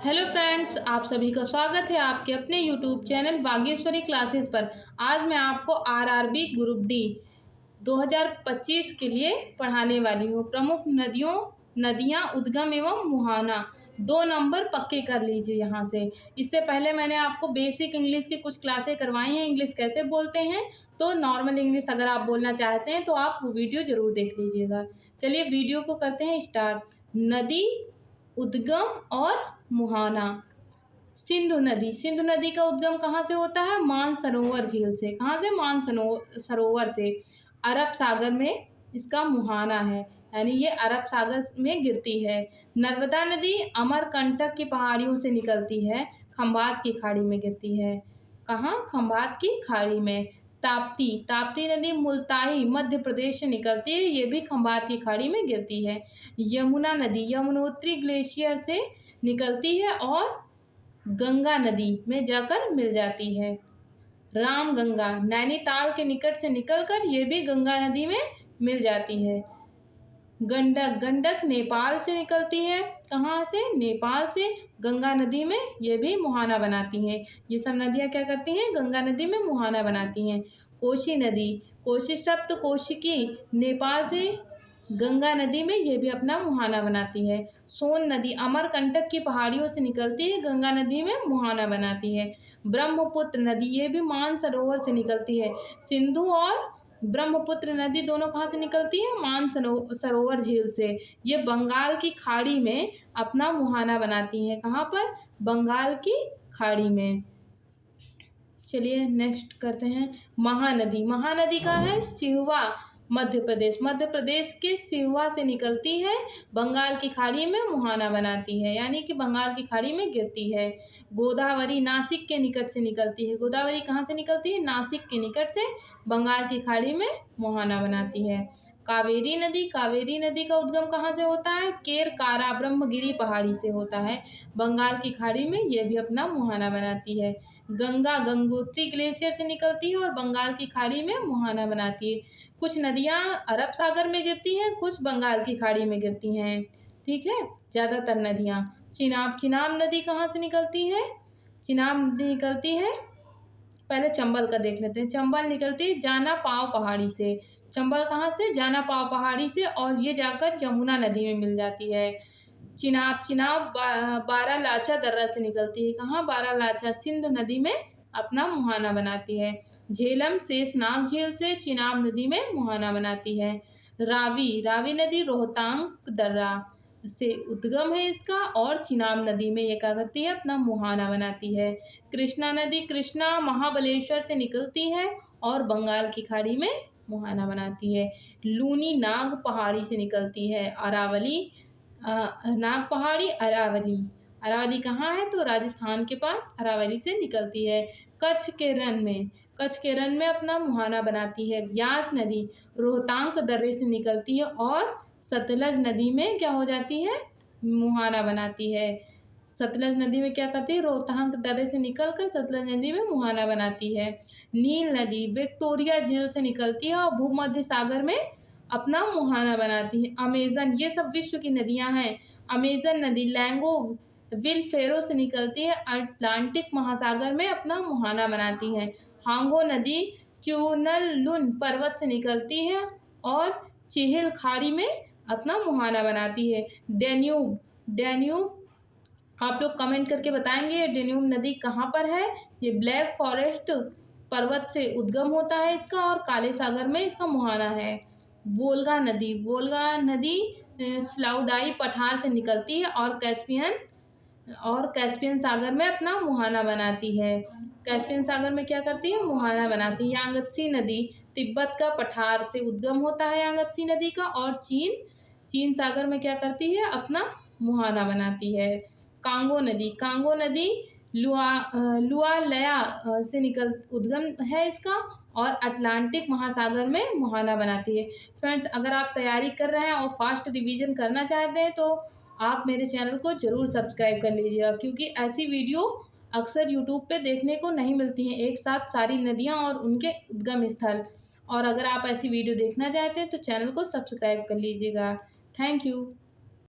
Hello friends, आप सभी का स्वागत है आपके अपने यूट्यूब चैनल वागेश्वरी क्लासेस पर। आज मैं आपको आरआरबी ग्रुप डी 2025 के लिए पढ़ाने वाली हूँ। प्रमुख नदियाँ उद्गम एवं मुहाना 2 नंबर पक्के कर लीजिए यहाँ से। इससे पहले मैंने आपको बेसिक इंग्लिश की कुछ क्लासें करवाई हैं, इंग्लिश कैसे बोलते हैं। तो नॉर्मल इंग्लिश अगर आप बोलना चाहते हैं तो आप वो वीडियो ज़रूर देख लीजिएगा। चलिए वीडियो को करते हैं स्टार्ट। नदी, उद्गम और मुहाना। सिंधु नदी का उद्गम कहाँ से होता है? मानसरोवर झील से। कहाँ से? मानसरोवर से। अरब सागर में इसका मुहाना है, यानी ये अरब सागर में गिरती है। नर्मदा नदी अमरकंटक की पहाड़ियों से निकलती है, खंभात की खाड़ी में गिरती है। कहाँ? खंभात की खाड़ी में। ताप्ती नदी मुल्ताई मध्य प्रदेश से निकलती है, ये भी खंभात की खाड़ी में गिरती है। यमुना नदी यमुनोत्री ग्लेशियर से निकलती है और गंगा नदी में जाकर मिल जाती है। रामगंगा नैनीताल के निकट से निकलकर ये भी गंगा नदी में मिल जाती है। गंडक नेपाल से निकलती है। कहाँ से? नेपाल से। गंगा नदी में ये भी मुहाना बनाती हैं। ये सब नदियाँ क्या करती हैं? गंगा नदी में मुहाना बनाती हैं। कोशी सप्तकोशिकी नेपाल से गंगा नदी में ये भी अपना मुहाना बनाती है। सोन नदी अमरकंटक की पहाड़ियों से निकलती है, गंगा नदी में मुहाना बनाती है। ब्रह्मपुत्र नदी ये भी मानसरोवर से निकलती है। सिंधु और ब्रह्मपुत्र नदी दोनों कहाँ से निकलती है? मानसरोवर झील से। ये बंगाल की खाड़ी में अपना मुहाना बनाती हैं। कहाँ पर? बंगाल की खाड़ी में। चलिए नेक्स्ट करते हैं। महानदी का है सिहवा मध्य प्रदेश के सिहवा से निकलती है, बंगाल की खाड़ी में मुहाना बनाती है, यानी कि बंगाल की खाड़ी में गिरती है। गोदावरी नासिक के निकट से निकलती है। गोदावरी कहाँ से निकलती है? नासिक के निकट से बंगाल की खाड़ी में मुहाना बनाती है। कावेरी नदी का उद्गम कहाँ से होता है? केरकारा ब्रह्मगिरी पहाड़ी से होता है, बंगाल की खाड़ी में ये भी अपना मुहाना बनाती है। गंगोत्री ग्लेशियर से निकलती है और बंगाल की खाड़ी में मुहाना बनाती है। कुछ नदियाँ अरब सागर में गिरती हैं, कुछ बंगाल की खाड़ी में गिरती हैं, ठीक है, ज़्यादातर नदियाँ। चिनाब नदी कहाँ से निकलती है? चिनाब नदी निकलती है, पहले चंबल का देख लेते हैं। चंबल निकलती है जाना पाव पहाड़ी से। चंबल कहाँ से? जाना पाव पहाड़ी से, और ये जाकर यमुना नदी में मिल जाती है। चिनाब बारालाचा दर्रा से निकलती है। कहाँ? बारालाचा सिंध नदी में अपना मुहाना बनाती है। झेलम शेषनाग झील से चिनाब नदी में मुहाना बनाती है। रावी नदी रोहतांग दर्रा से उद्गम है इसका, और चिनाब नदी में ये क्या करती है? अपना मुहाना बनाती है। कृष्णा महाबलेश्वर से निकलती है और बंगाल की खाड़ी में मुहाना बनाती है। लूनी नाग पहाड़ी से निकलती है। नाग पहाड़ी अरावली कहाँ है? तो राजस्थान के पास अरावली से निकलती है। कच्छ के रन में अपना मुहाना बनाती है। व्यास नदी रोहतांग दर्रे से निकलती है और सतलज नदी में क्या हो जाती है? मुहाना बनाती है। सतलज नदी में क्या करती है? रोहतांग दर्रे से निकलकर सतलज नदी में मुहाना बनाती है। नील नदी विक्टोरिया झील से निकलती है और भूमध्य सागर में अपना मुहाना बनाती है। अमेजन, ये सब विश्व की नदियां हैं। अमेजन नदी लैंगो विल फेरो से निकलती है, अटलांटिक महासागर में अपना मुहाना बनाती है। हांगो नदी क्यूनलुन पर्वत से निकलती है और चेहेल खाड़ी में अपना मुहाना बनाती है। डेन्यूब आप लोग कमेंट करके बताएंगे डेन्यूब नदी कहाँ पर है? ये ब्लैक फॉरेस्ट पर्वत से उद्गम होता है इसका, और काले सागर में इसका मुहाना है। वोल्गा नदी स्लाउडाई पठार से निकलती है और कैस्पियन सागर में अपना मुहाना बनाती है। कैस्पियन सागर में क्या करती है? मुहाना बनाती है। यांगत्सी नदी तिब्बत का पठार से उद्गम होता है यांगत्सी नदी का, और चीन सागर में क्या करती है? अपना मुहाना बनाती है। कांगो नदी लुआलया से उद्गम है इसका, और अटलांटिक महासागर में मुहाना बनाती है। फ्रेंड्स, अगर आप तैयारी कर रहे हैं और फास्ट रिवीजन करना चाहते हैं तो आप मेरे चैनल को ज़रूर सब्सक्राइब कर लीजिएगा, क्योंकि ऐसी वीडियो अक्सर यूट्यूब पे देखने को नहीं मिलती हैं, एक साथ सारी नदियाँ और उनके उद्गम स्थल। और अगर आप ऐसी वीडियो देखना चाहते हैं तो चैनल को सब्सक्राइब कर लीजिएगा। Thank you.